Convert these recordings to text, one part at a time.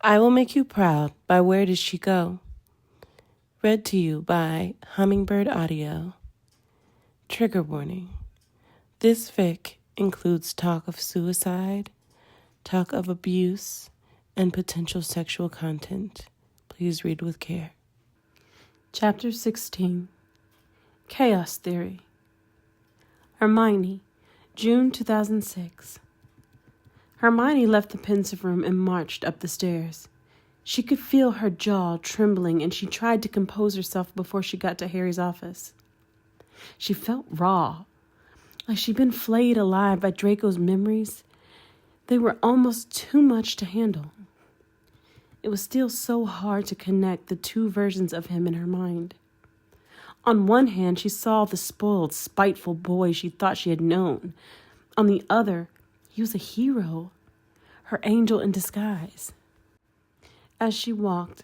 I Will Make You Proud by Wheredoesshego. Read to you by Hummingbird Audio. Trigger warning. This fic includes talk of suicide, talk of abuse, and potential sexual content. Please read with care. Chapter 16. Chaos Theory. Hermione, June 2006. Hermione left the pensive room and marched up the stairs. She could feel her jaw trembling, and she tried to compose herself before she got to Harry's office. She felt raw, like she'd been flayed alive by Draco's memories. They were almost too much to handle. It was still so hard to connect the two versions of him in her mind. On one hand, she saw the spoiled, spiteful boy she thought she had known. On the other, he was a hero, her angel in disguise. As she walked,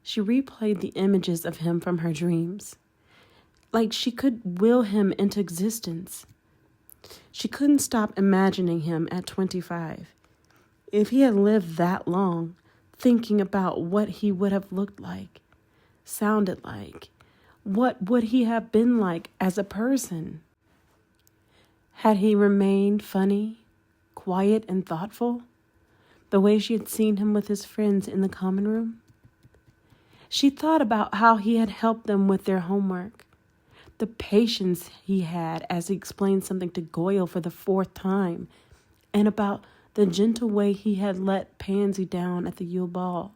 she replayed the images of him from her dreams, like she could will him into existence. She couldn't stop imagining him at 25. If he had lived that long, thinking about what he would have looked like, sounded like, what would he have been like as a person? Had he remained funny, quiet and thoughtful, the way she had seen him with his friends in the common room? She thought about how he had helped them with their homework, the patience he had as he explained something to Goyle for the 4th time, and about the gentle way he had let Pansy down at the Yule Ball.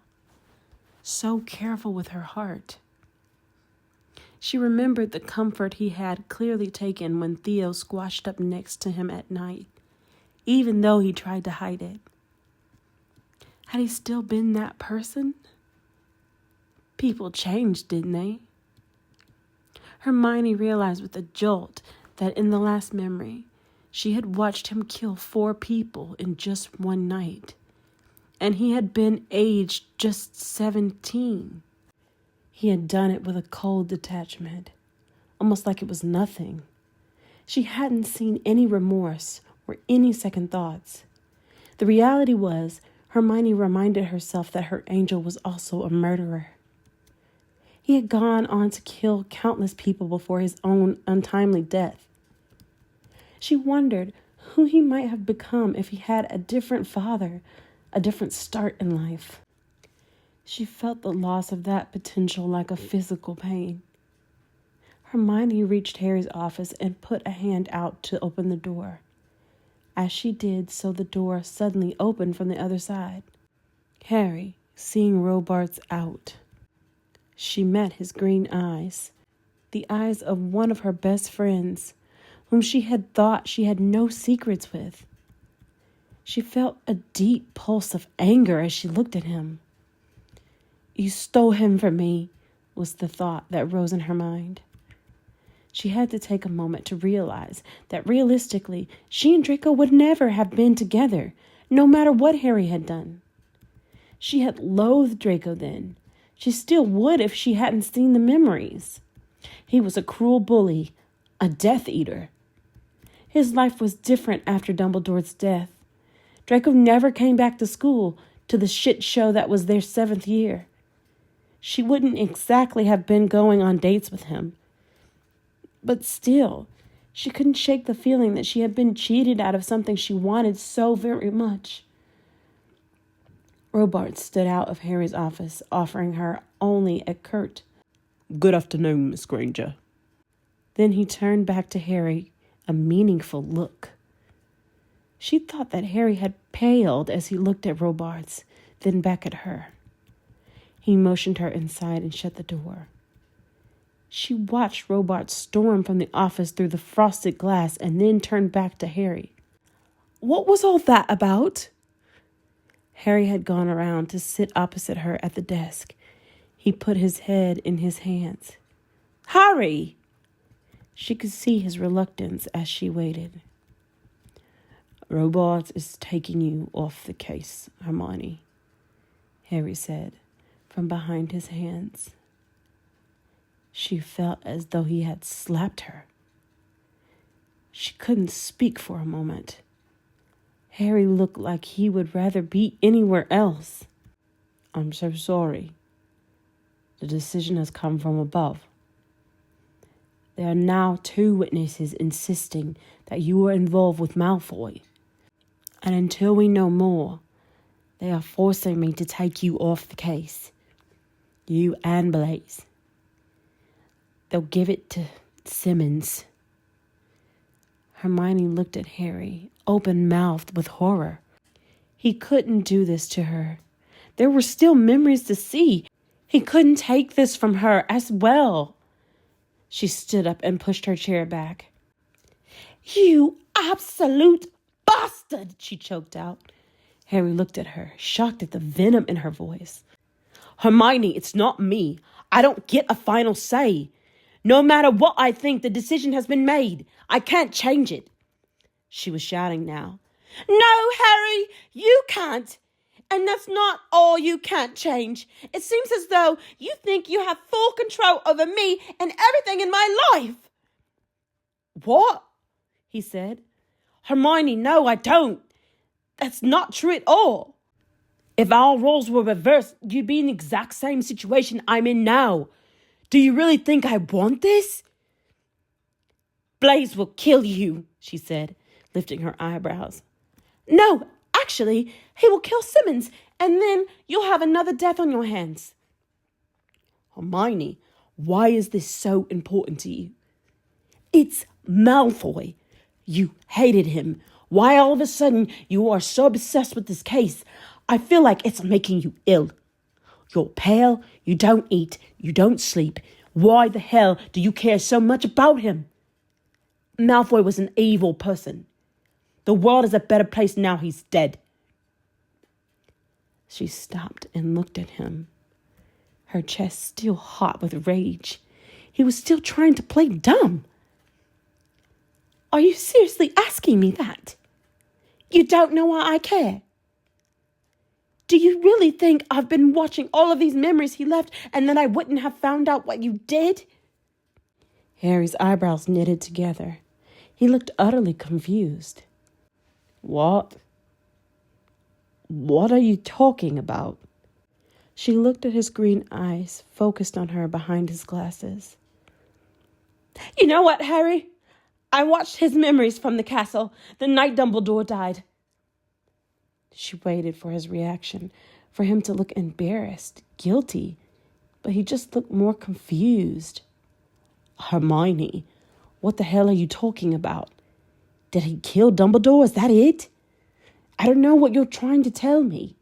So careful with her heart. She remembered the comfort he had clearly taken when Theo squashed up next to him at night, even though he tried to hide it. Had he still been that person? People changed, didn't they? Hermione realized with a jolt that in the last memory, she had watched him kill 4 people in just one night, and he had been aged just 17. He had done it with a cold detachment, almost like it was nothing. She hadn't seen any remorse or any second thoughts. The reality was, Hermione reminded herself that her angel was also a murderer. He had gone on to kill countless people before his own untimely death. She wondered who he might have become if he had a different father, a different start in life. She felt the loss of that potential like a physical pain. Hermione reached Harry's office and put a hand out to open the door. As she did so, the door suddenly opened from the other side. Harry, seeing Robarts out. She met his green eyes, the eyes of one of her best friends, whom she had thought she had no secrets with. She felt a deep pulse of anger as she looked at him. "You stole him from me," was the thought that rose in her mind. She had to take a moment to realize that realistically, she and Draco would never have been together, no matter what Harry had done. She had loathed Draco then. She still would if she hadn't seen the memories. He was a cruel bully, a Death Eater. His life was different after Dumbledore's death. Draco never came back to school, to the shit show that was their 7th year. She wouldn't exactly have been going on dates with him. But still, she couldn't shake the feeling that she had been cheated out of something she wanted so very much. Robarts stood out of Harry's office, offering her only a curt, "Good afternoon, Miss Granger." Then he turned back to Harry, a meaningful look. She thought that Harry had paled as he looked at Robarts, then back at her. He motioned her inside and shut the door. She watched Robarts storm from the office through the frosted glass and then turned back to Harry. "What was all that about?" Harry had gone around to sit opposite her at the desk. He put his head in his hands. "Harry!" She could see his reluctance as she waited. "Robarts is taking you off the case, Hermione," Harry said from behind his hands. She felt as though he had slapped her. She couldn't speak for a moment. Harry looked like he would rather be anywhere else. I'm so sorry. The decision has come from above. There are now 2 witnesses insisting that you were involved with Malfoy. And until we know more, they are forcing me to take you off the case. You and Blaise. They'll give it to Simmons. Hermione looked at Harry, open-mouthed with horror. He couldn't do this to her. There were still memories to see. He couldn't take this from her as well. She stood up and pushed her chair back. You absolute bastard, she choked out. Harry looked at her, shocked at the venom in her voice. Hermione, it's not me. I don't get a final say. No matter what I think, the decision has been made. I can't change it. She was shouting now. No, Harry, you can't. And that's not all you can't change. It seems as though you think you have full control over me and everything in my life. What? He said. Hermione, no, I don't. That's not true at all. If our roles were reversed, you'd be in the exact same situation I'm in now. Do you really think I want this? Blaise will kill you, she said, lifting her eyebrows. No, actually, he will kill Simmons, and then you'll have another death on your hands. Hermione, why is this so important to you? It's Malfoy. You hated him. Why all of a sudden you are so obsessed with this case? I feel like it's making you ill. You're pale, you don't eat, you don't sleep. Why the hell do you care so much about him? Malfoy was an evil person. The world is a better place now he's dead. She stopped and looked at him, her chest still hot with rage. He was still trying to play dumb. Are you seriously asking me that? You don't know why I care? Do you really think I've been watching all of these memories he left and that I wouldn't have found out what you did? Harry's eyebrows knitted together. He looked utterly confused. What? What are you talking about? She looked at his green eyes, focused on her behind his glasses. You know what, Harry? I watched his memories from the castle the night Dumbledore died. She waited for his reaction, for him to look embarrassed, guilty, but he just looked more confused. Hermione, what the hell are you talking about? Did he kill Dumbledore? Is that it? I don't know what you're trying to tell me.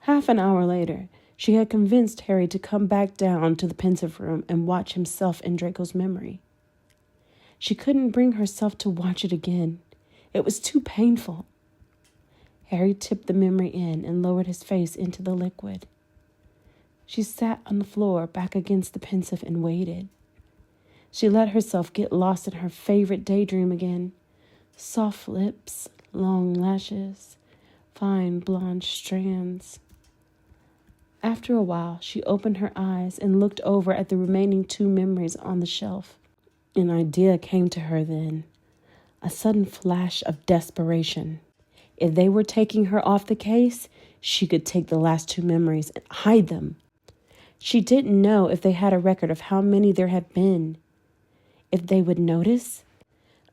Half an hour later, she had convinced Harry to come back down to the pensive room and watch himself in Draco's memory. She couldn't bring herself to watch it again. It was too painful. Harry tipped the memory in and lowered his face into the liquid. She sat on the floor back against the pensive and waited. She let herself get lost in her favorite daydream again. Soft lips, long lashes, fine blonde strands. After a while, she opened her eyes and looked over at the remaining 2 memories on the shelf. An idea came to her then, a sudden flash of desperation. If they were taking her off the case, she could take the last 2 memories and hide them. She didn't know if they had a record of how many there had been, if they would notice.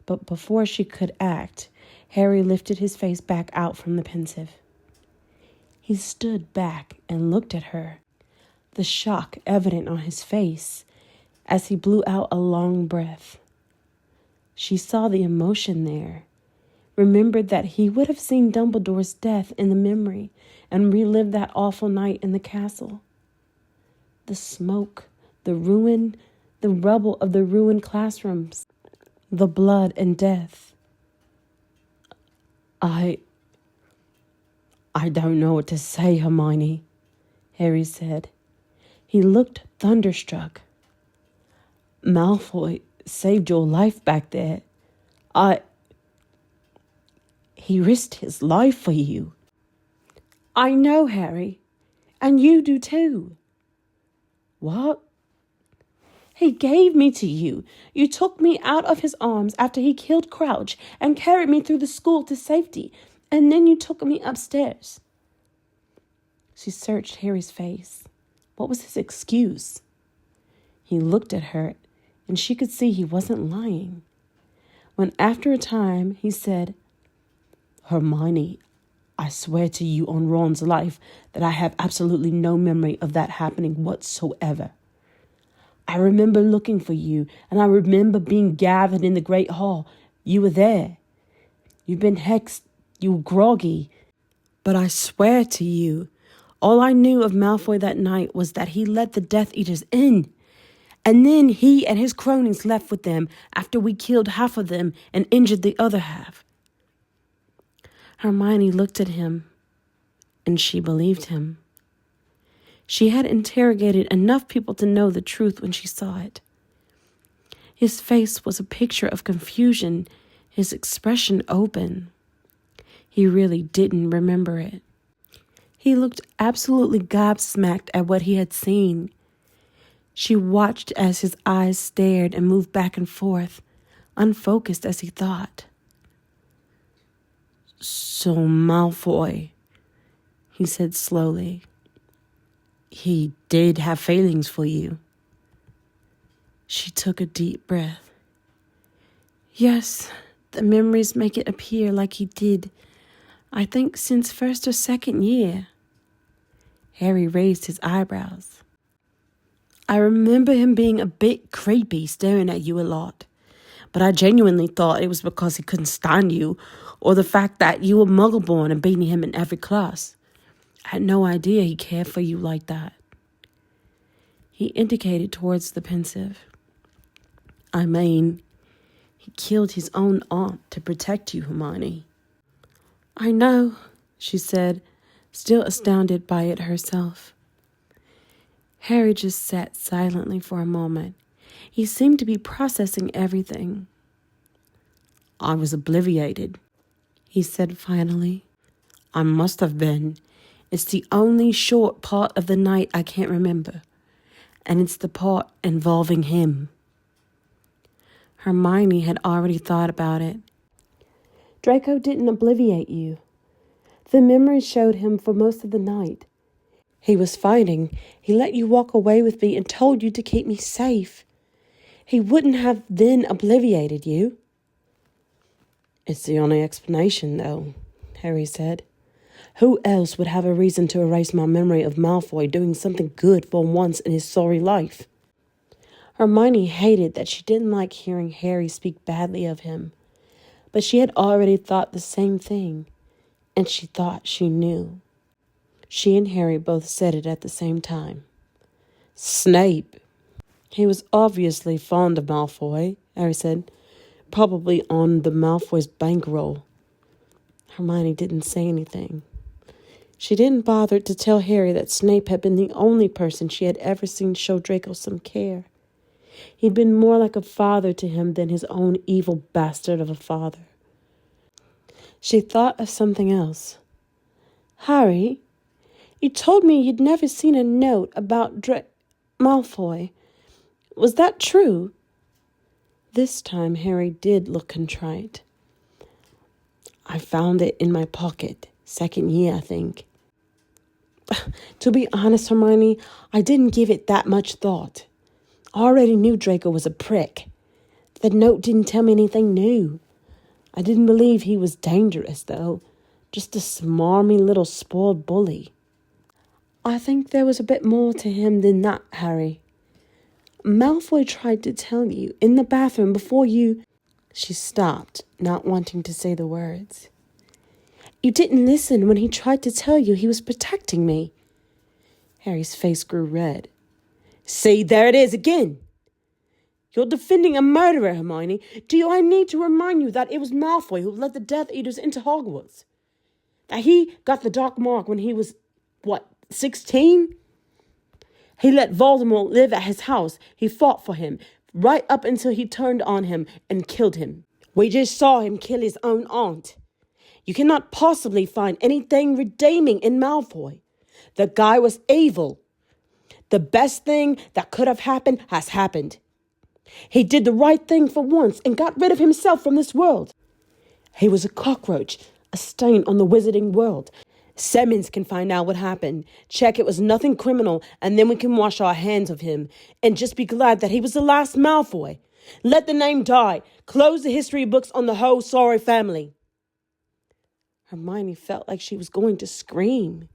But before she could act, Harry lifted his face back out from the pensive. He stood back and looked at her, the shock evident on his face as he blew out a long breath. She saw the emotion there, remembered that he would have seen Dumbledore's death in the memory and relived that awful night in the castle. The smoke, the ruin, the rubble of the ruined classrooms, the blood and death. I don't know what to say, Hermione, Harry said. He looked thunderstruck. Malfoy saved your life back there. He risked his life for you. I know, Harry, and you do too. What? He gave me to you. You took me out of his arms after he killed Crouch and carried me through the school to safety, and then you took me upstairs. She searched Harry's face. What was his excuse? He looked at her, and she could see he wasn't lying. When after a time he said, "Hermione, I swear to you on Ron's life that I have absolutely no memory of that happening whatsoever. I remember looking for you, and I remember being gathered in the Great Hall. You were there. You've been hexed, you were groggy. But I swear to you, all I knew of Malfoy that night was that he let the Death Eaters in. And then he and his cronies left with them after we killed half of them and injured the other half." Hermione looked at him, and she believed him. She had interrogated enough people to know the truth when she saw it. His face was a picture of confusion, his expression open. He really didn't remember it. He looked absolutely gobsmacked at what he had seen. She watched as his eyes stared and moved back and forth, unfocused as he thought. "So Malfoy," he said slowly, "he did have feelings for you." She took a deep breath. "Yes, the memories make it appear like he did. I think since first or second year." Harry raised his eyebrows. "I remember him being a bit creepy, staring at you a lot. But I genuinely thought it was because he couldn't stand you, or the fact that you were muggle-born and beating him in every class. I had no idea he cared for you like that." He indicated towards the pensive. "I mean, he killed his own aunt to protect you, Hermione." "I know," she said, still astounded by it herself. Harry just sat silently for a moment. He seemed to be processing everything. "I was obliviated," he said finally. "I must have been. It's the only short part of the night I can't remember. And it's the part involving him." Hermione had already thought about it. "Draco didn't obliviate you. The memories showed him for most of the night. He was fighting. He let you walk away with me and told you to keep me safe. He wouldn't have then obliviated you." "It's the only explanation, though," Harry said. "Who else would have a reason to erase my memory of Malfoy doing something good for once in his sorry life?" Hermione hated that she didn't like hearing Harry speak badly of him, but she had already thought the same thing, and she thought she knew. She and Harry both said it at the same time. "Snape. He was obviously fond of Malfoy," Harry said. "Probably on the Malfoy's bankroll." Hermione didn't say anything. She didn't bother to tell Harry that Snape had been the only person she had ever seen show Draco some care. He'd been more like a father to him than his own evil bastard of a father. She thought of something else. "Harry, you told me you'd never seen a note about Malfoy. Was that true?" This time Harry did look contrite. "I found it in my pocket, second year, I think." "To be honest, Hermione, I didn't give it that much thought. I already knew Draco was a prick. The note didn't tell me anything new. I didn't believe he was dangerous, though. Just a smarmy little spoiled bully." "I think there was a bit more to him than that, Harry. Malfoy tried to tell you in the bathroom before you..." She stopped, not wanting to say the words. "You didn't listen when he tried to tell you he was protecting me." Harry's face grew red. "See, there it is again. You're defending a murderer, Hermione. Do I need to remind you that it was Malfoy who led the Death Eaters into Hogwarts? That he got the Dark Mark when he was, 16? He let Voldemort live at his house. He fought for him, right up until he turned on him and killed him. We just saw him kill his own aunt. You cannot possibly find anything redeeming in Malfoy. The guy was evil. The best thing that could have happened has happened. He did the right thing for once and got rid of himself from this world. He was a cockroach, a stain on the wizarding world. Simmons can find out what happened, check it was nothing criminal, and then we can wash our hands of him and just be glad that he was the last Malfoy. Let the name die. Close the history books on the whole sorry family. Hermione felt like she was going to scream.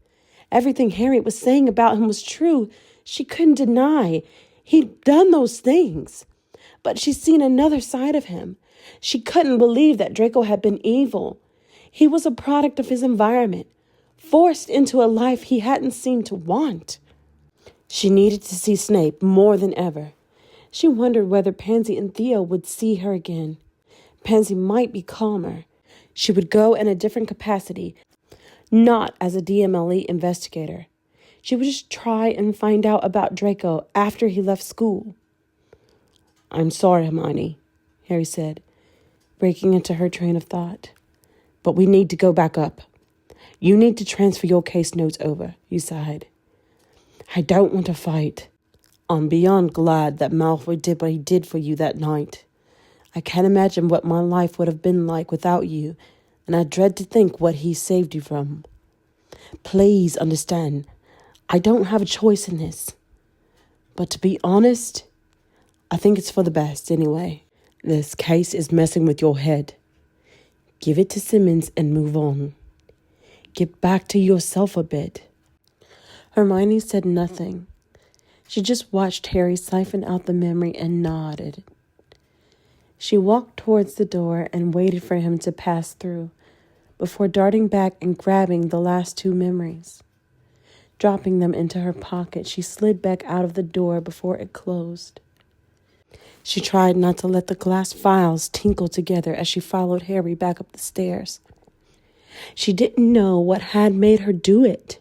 Everything Harry was saying about him was true. She couldn't deny. He'd done those things. But she'd seen another side of him. She couldn't believe that Draco had been evil. He was a product of his environment, forced into a life he hadn't seemed to want. She needed to see Snape more than ever. She wondered whether Pansy and Theo would see her again. Pansy might be calmer. She would go in a different capacity, not as a DMLE investigator. She would just try and find out about Draco after he left school. "I'm sorry, Hermione," Harry said, breaking into her train of thought. "But we need to go back up. You need to transfer your case notes over," he sighed. "I don't want to fight. I'm beyond glad that Malfoy did what he did for you that night. I can't imagine what my life would have been like without you, and I dread to think what he saved you from. Please understand, I don't have a choice in this. But to be honest, I think it's for the best anyway. This case is messing with your head. Give it to Simmons and move on. Get back to yourself a bit." Hermione said nothing. She just watched Harry siphon out the memory and nodded. She walked towards the door and waited for him to pass through, before darting back and grabbing the last two memories. Dropping them into her pocket, she slid back out of the door before it closed. She tried not to let the glass files tinkle together as she followed Harry back up the stairs. She didn't know what had made her do it,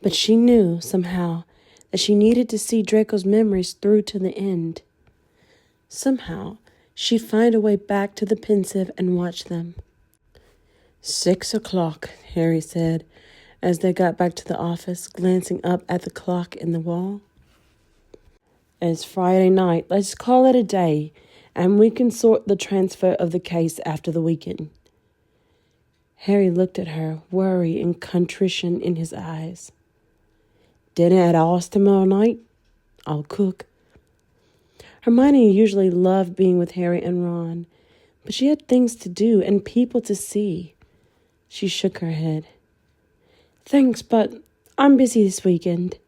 but she knew, somehow, that she needed to see Draco's memories through to the end. Somehow, she'd find a way back to the pensive and watch them. 6 o'clock, Harry said, as they got back to the office, glancing up at the clock in the wall. "It's Friday night. Let's call it a day, and we can sort the transfer of the case after the weekend." Harry looked at her, worry and contrition in his eyes. "Dinner at ours tomorrow night? I'll cook." Hermione usually loved being with Harry and Ron, but she had things to do and people to see. She shook her head. "Thanks, but I'm busy this weekend."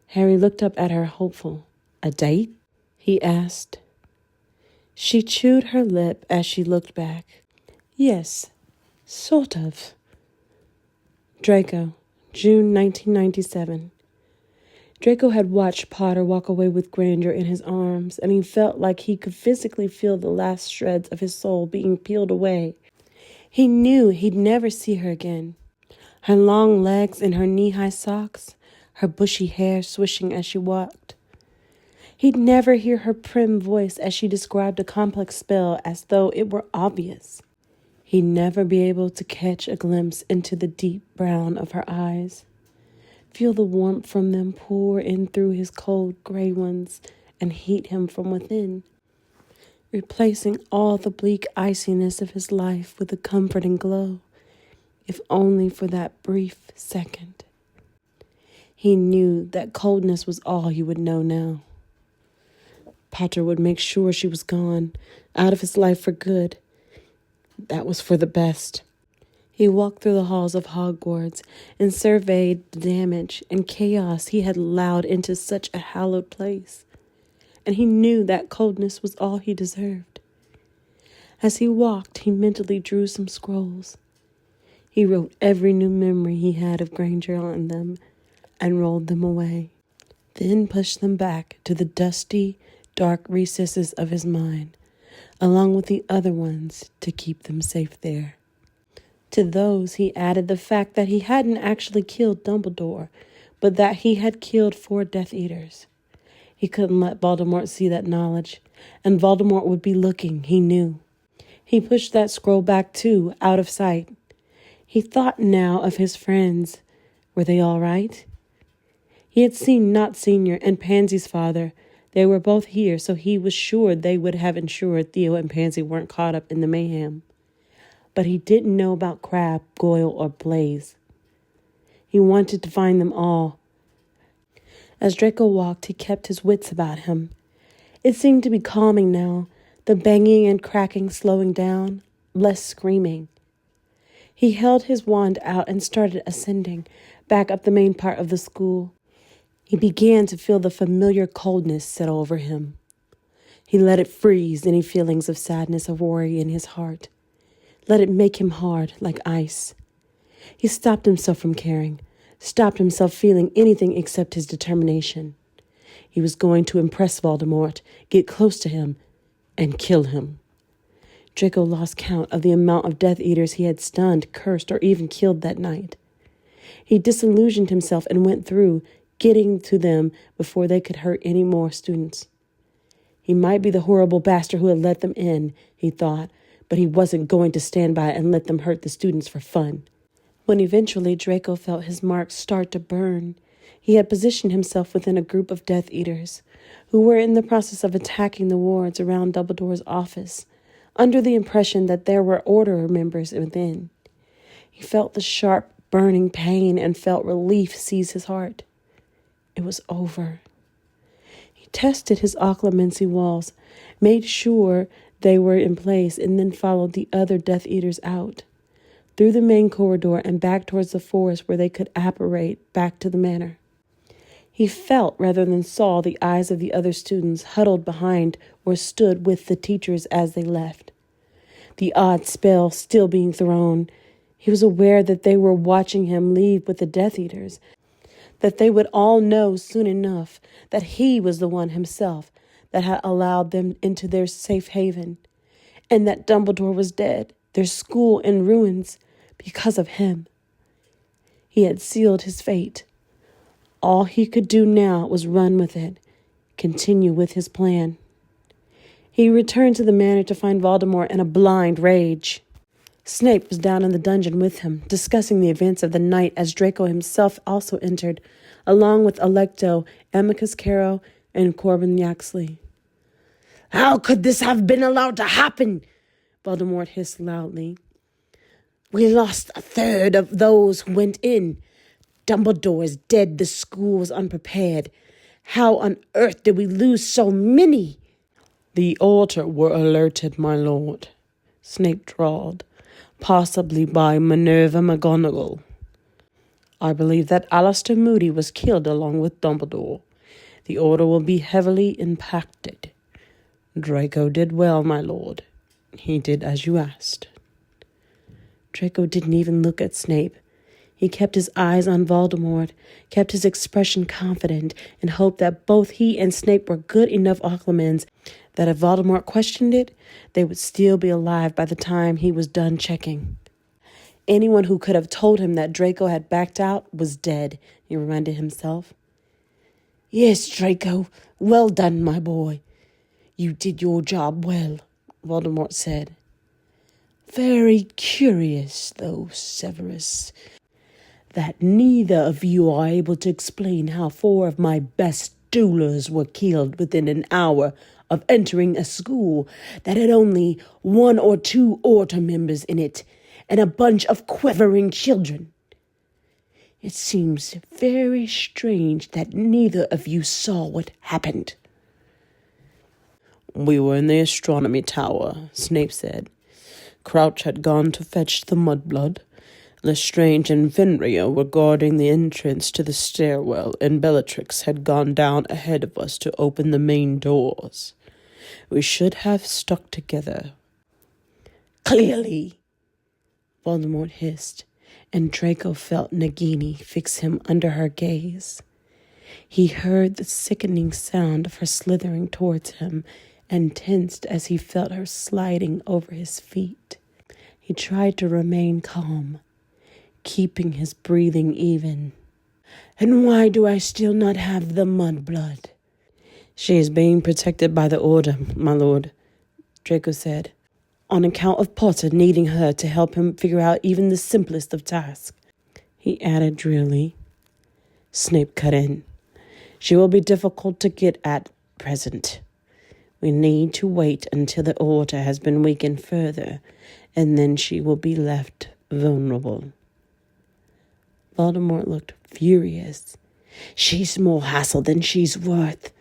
Harry looked up at her, hopeful. "A date?" he asked. She chewed her lip as she looked back. "Yes, sort of." Draco, June 1997. Draco had watched Potter walk away with Granger in his arms, and he felt like he could physically feel the last shreds of his soul being peeled away. He knew he'd never see her again. Her long legs in her knee-high socks, her bushy hair swishing as she walked. He'd never hear her prim voice as she described a complex spell as though it were obvious. He'd never be able to catch a glimpse into the deep brown of her eyes, feel the warmth from them pour in through his cold gray ones and heat him from within, replacing all the bleak iciness of his life with a comforting glow, if only for that brief second. He knew that coldness was all he would know now. Potter would make sure she was gone, out of his life for good. That was for the best. He walked through the halls of Hogwarts and surveyed the damage and chaos he had allowed into such a hallowed place, and he knew that coldness was all he deserved. As he walked, he mentally drew some scrolls. He wrote every new memory he had of Granger on them and rolled them away, then pushed them back to the dusty, dark recesses of his mind, along with the other ones, to keep them safe there. To those, he added the fact that he hadn't actually killed Dumbledore, but that he had killed 4 Death Eaters. He couldn't let Voldemort see that knowledge, and Voldemort would be looking, he knew. He pushed that scroll back too, out of sight. He thought now of his friends. Were they all right? He had seen Nott Sr. and Pansy's father. They were both here, so he was sure they would have ensured Theo and Pansy weren't caught up in the mayhem. But he didn't know about Crabbe, Goyle, or Blaze. He wanted to find them all. As Draco walked, he kept his wits about him. It seemed to be calming now, the banging and cracking slowing down, less screaming. He held his wand out and started ascending, back up the main part of the school. He began to feel the familiar coldness settle over him. He let it freeze any feelings of sadness or worry in his heart. Let it make him hard, like ice. He stopped himself from caring, stopped himself feeling anything except his determination. He was going to impress Voldemort, get close to him, and kill him. Draco lost count of the amount of Death Eaters he had stunned, cursed, or even killed that night. He disillusioned himself and went through, getting to them before they could hurt any more students. He might be the horrible bastard who had let them in, he thought, but he wasn't going to stand by and let them hurt the students for fun. When eventually Draco felt his marks start to burn, he had positioned himself within a group of Death Eaters who were in the process of attacking the wards around Dumbledore's office, under the impression that there were Order members within. He felt the sharp, burning pain and felt relief seize his heart. It was over. He tested his occlumency walls, made sure they were in place, and then followed the other Death Eaters out, through the main corridor and back towards the forest where they could apparate back to the manor. He felt rather than saw the eyes of the other students huddled behind or stood with the teachers as they left. The odd spell still being thrown, he was aware that they were watching him leave with the Death Eaters, that they would all know soon enough that he was the one himself that had allowed them into their safe haven, and that Dumbledore was dead, their school in ruins, because of him. He had sealed his fate. All he could do now was run with it, continue with his plan. He returned to the manor to find Voldemort in a blind rage. Snape was down in the dungeon with him, discussing the events of the night as Draco himself also entered, along with Alecto, Amicus Carrow, and Corbin Yaxley. "How could this have been allowed to happen?" Voldemort hissed loudly. "We lost a third of those who went in. Dumbledore is dead. The school was unprepared. How on earth did we lose so many?" "The Order were alerted, my lord," Snape drawled, "possibly by Minerva McGonagall. I believe that Alistair Moody was killed along with Dumbledore. The Order will be heavily impacted. Draco did well, my lord. He did as you asked." Draco didn't even look at Snape. He kept his eyes on Voldemort, kept his expression confident, and hoped that both he and Snape were good enough occlumens that if Voldemort questioned it, they would still be alive by the time he was done checking. Anyone who could have told him that Draco had backed out was dead, he reminded himself. "Yes, Draco, well done, my boy. You did your job well," Voldemort said. "Very curious, though, Severus, that neither of you are able to explain how 4 of my best duelers were killed within an hour of entering a school that had only 1 or 2 Order members in it and a bunch of quivering children. It seems very strange that neither of you saw what happened." "We were in the astronomy tower," Snape said. "Crouch had gone to fetch the mudblood. Lestrange and Fenrir were guarding the entrance to the stairwell, and Bellatrix had gone down ahead of us to open the main doors. We should have stuck together." "Clearly," Voldemort hissed, and Draco felt Nagini fix him under her gaze. He heard the sickening sound of her slithering towards him and tensed as he felt her sliding over his feet. He tried to remain calm, keeping his breathing even. "And why do I still not have the mudblood?" "She is being protected by the Order, my lord," Draco said, "on account of Potter needing her to help him figure out even the simplest of tasks." He added drearily. Snape cut in. "She will be difficult to get at present. We need to wait until the Order has been weakened further, and then she will be left vulnerable." Voldemort looked furious. "She's more hassle than she's worth,"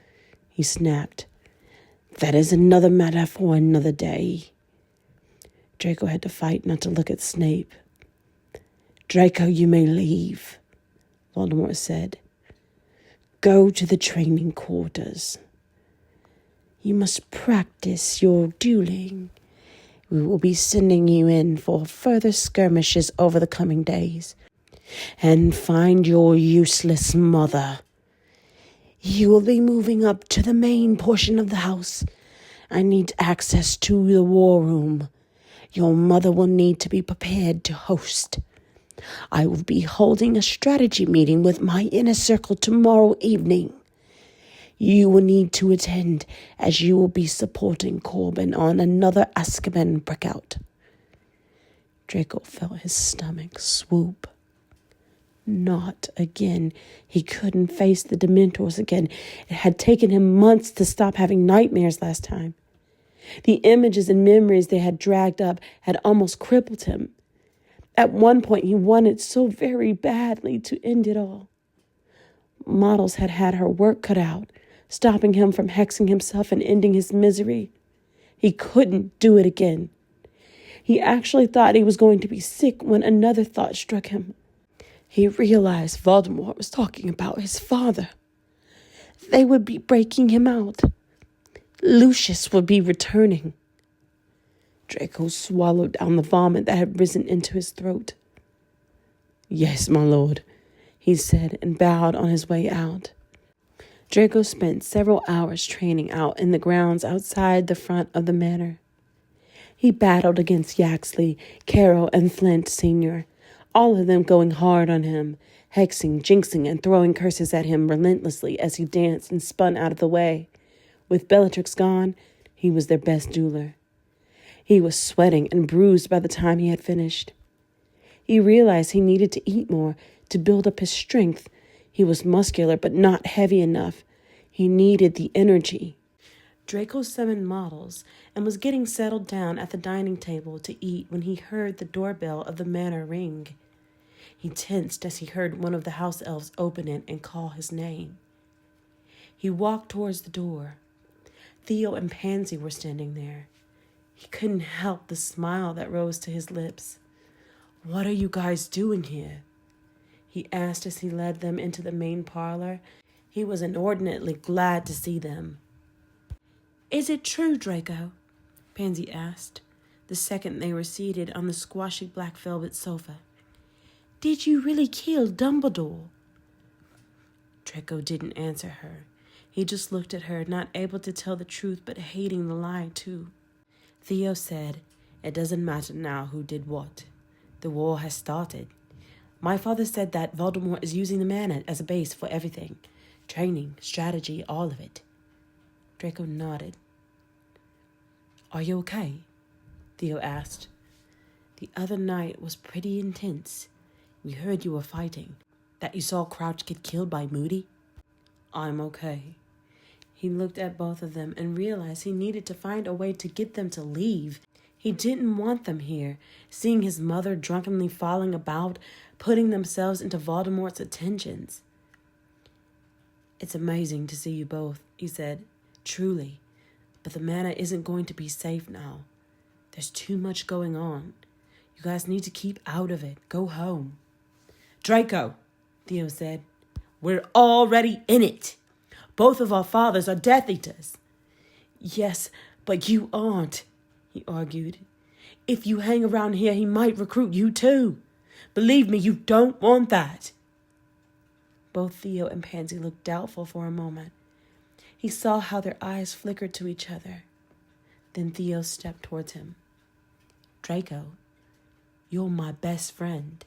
he snapped. "That is another matter for another day." Draco had to fight not to look at Snape. "Draco, you may leave," Voldemort said. "Go to the training quarters. You must practice your dueling. We will be sending you in for further skirmishes over the coming days. And find your useless mother. You will be moving up to the main portion of the house. I need access to the war room. Your mother will need to be prepared to host. I will be holding a strategy meeting with my inner circle tomorrow evening. You will need to attend, as you will be supporting Corbin on another Azkaban breakout." Draco felt his stomach swoop. Not again. He couldn't face the Dementors again. It had taken him months to stop having nightmares last time. The images and memories they had dragged up had almost crippled him. At one point, he wanted so very badly to end it all. Models had had her work cut out, stopping him from hexing himself and ending his misery. He couldn't do it again. He actually thought he was going to be sick when another thought struck him. He realized Voldemort was talking about his father. They would be breaking him out. Lucius would be returning. Draco swallowed down the vomit that had risen into his throat. "Yes, my lord," he said, and bowed on his way out. Draco spent several hours training out in the grounds outside the front of the manor. He battled against Yaxley, Carroll, and Flint Sr., all of them going hard on him, hexing, jinxing, and throwing curses at him relentlessly as he danced and spun out of the way. With Bellatrix gone, he was their best dueler. He was sweating and bruised by the time he had finished. He realized he needed to eat more to build up his strength. He was muscular but not heavy enough. He needed the energy. Draco summoned models and was getting settled down at the dining table to eat when he heard the doorbell of the manor ring. He tensed as he heard one of the house elves open it and call his name. He walked towards the door. Theo and Pansy were standing there. He couldn't help the smile that rose to his lips. "What are you guys doing here?" he asked as he led them into the main parlor. He was inordinately glad to see them. "Is it true, Draco?" Pansy asked, the second they were seated on the squashy black velvet sofa. "Did you really kill Dumbledore?" Draco didn't answer her. He just looked at her, not able to tell the truth but hating the lie too. Theo said, "It doesn't matter now who did what. The war has started. My father said that Voldemort is using the manor as a base for everything. Training, strategy, all of it." Draco nodded. "Are you okay?" Theo asked. "The other night was pretty intense. We heard you were fighting. That you saw Crouch get killed by Moody?" "I'm okay." He looked at both of them and realized he needed to find a way to get them to leave. He didn't want them here, seeing his mother drunkenly falling about, putting themselves into Voldemort's attentions. "It's amazing to see you both," he said. "Truly. But the manor isn't going to be safe now. There's too much going on. You guys need to keep out of it. Go home." "Draco," Theo said, "we're already in it. Both of our fathers are Death Eaters." "Yes, but you aren't," he argued. "If you hang around here, he might recruit you too. Believe me, you don't want that." Both Theo and Pansy looked doubtful for a moment. He saw how their eyes flickered to each other. Then Theo stepped towards him. "Draco, you're my best friend.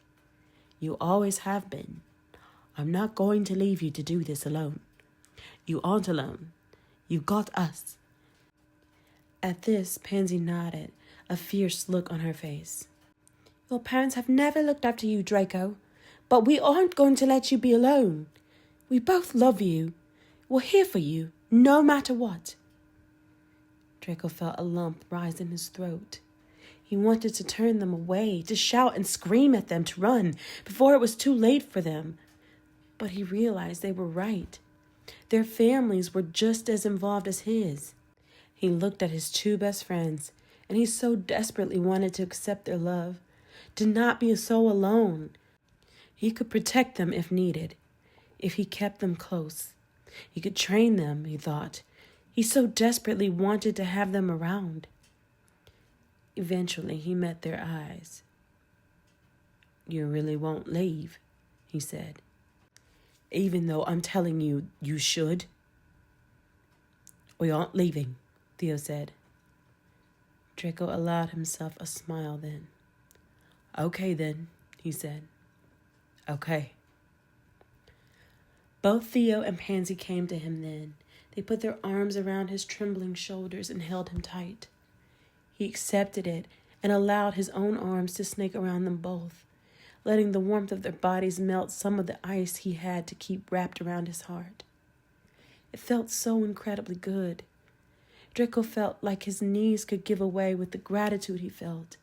You always have been. I'm not going to leave you to do this alone. You aren't alone. You got us." At this, Pansy nodded, a fierce look on her face. "Your parents have never looked after you, Draco, but we aren't going to let you be alone. We both love you. We're here for you, no matter what." Draco felt a lump rise in his throat. He wanted to turn them away, to shout and scream at them, to run, before it was too late for them. But he realized they were right. Their families were just as involved as his. He looked at his two best friends, and he so desperately wanted to accept their love, to not be so alone. He could protect them if needed, if he kept them close. He could train them, he thought. He so desperately wanted to have them around. Eventually, he met their eyes. "You really won't leave," he said. "Even though I'm telling you, you should?" "We aren't leaving," Theo said. Draco allowed himself a smile then. "Okay then," he said. "Okay." Both Theo and Pansy came to him then. They put their arms around his trembling shoulders and held him tight. He accepted it and allowed his own arms to snake around them both, letting the warmth of their bodies melt some of the ice he had to keep wrapped around his heart. It felt so incredibly good. Draco felt like his knees could give away with the gratitude he felt.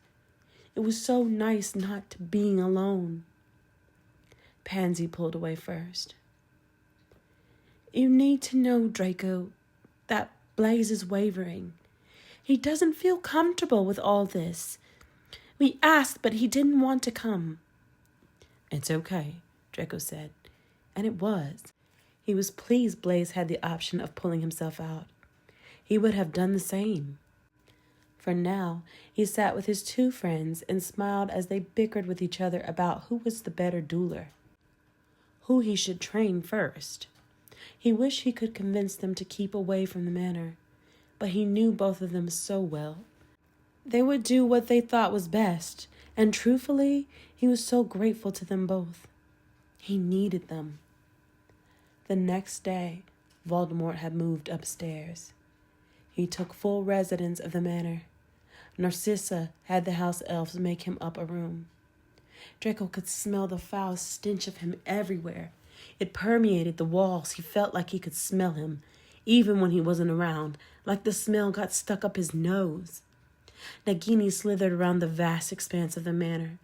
It was so nice not being alone. Pansy pulled away first. "You need to know, Draco, that Blaze is wavering. He doesn't feel comfortable with all this. We asked, but he didn't want to come." "It's okay," Draco said. And it was. He was pleased Blaze had the option of pulling himself out. He would have done the same. For now, he sat with his two friends and smiled as they bickered with each other about who was the better dueler, who he should train first. He wished he could convince them to keep away from the manor, but he knew both of them so well. They would do what they thought was best, and truthfully, he was so grateful to them both. He needed them. The next day, Voldemort had moved upstairs. He took full residence of the manor. Narcissa had the house elves make him up a room. Draco could smell the foul stench of him everywhere. It permeated the walls. He felt like he could smell him, even when he wasn't around, like the smell got stuck up his nose. Nagini slithered around the vast expanse of the manor,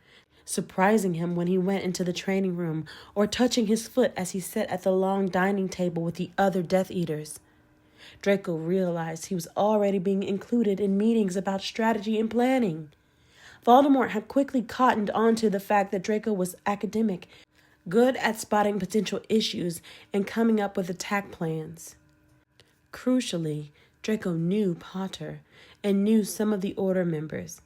surprising him when he went into the training room or touching his foot as he sat at the long dining table with the other Death Eaters. Draco realized he was already being included in meetings about strategy and planning. Voldemort had quickly cottoned on to the fact that Draco was academic, good at spotting potential issues and coming up with attack plans. Crucially, Draco knew Potter and knew some of the Order members.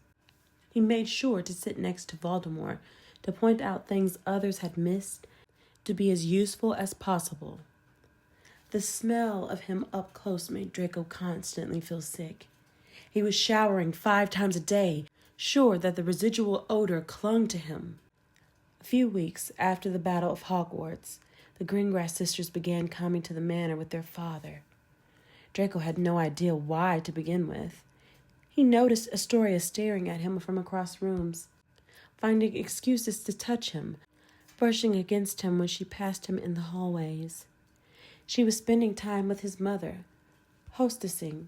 He made sure to sit next to Voldemort to point out things others had missed, to be as useful as possible. The smell of him up close made Draco constantly feel sick. He was showering 5 times a day, sure that the residual odor clung to him. A few weeks after the Battle of Hogwarts, the Greengrass sisters began coming to the manor with their father. Draco had no idea why to begin with. He noticed Astoria staring at him from across rooms, finding excuses to touch him, brushing against him when she passed him in the hallways. She was spending time with his mother, hostessing,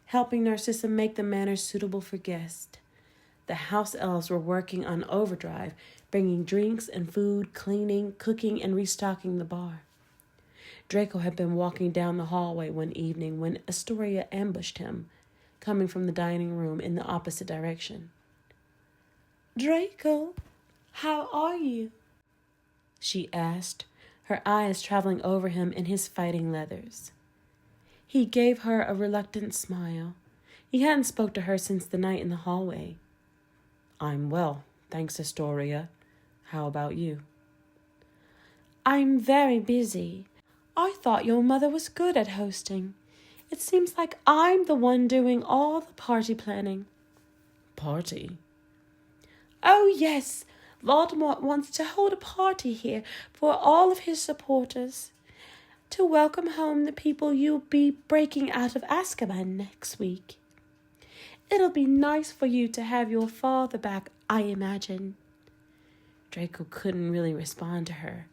helping Narcissa make the manor suitable for guests. The house elves were working on overdrive, bringing drinks and food, cleaning, cooking, and restocking the bar. Draco had been walking down the hallway one evening when Astoria ambushed him, coming from the dining room in the opposite direction. "Draco, how are you?" she asked, her eyes traveling over him in his fighting leathers. He gave her a reluctant smile. He hadn't spoke to her since the night in the hallway. "I'm well, thanks, Astoria. How about you?" "I'm very busy. I thought your mother was good at hosting. It seems like I'm the one doing all the party planning." "Party?" "Oh, yes. Voldemort wants to hold a party here for all of his supporters, to welcome home the people you'll be breaking out of Azkaban next week. It'll be nice for you to have your father back, I imagine." Draco couldn't really respond to her.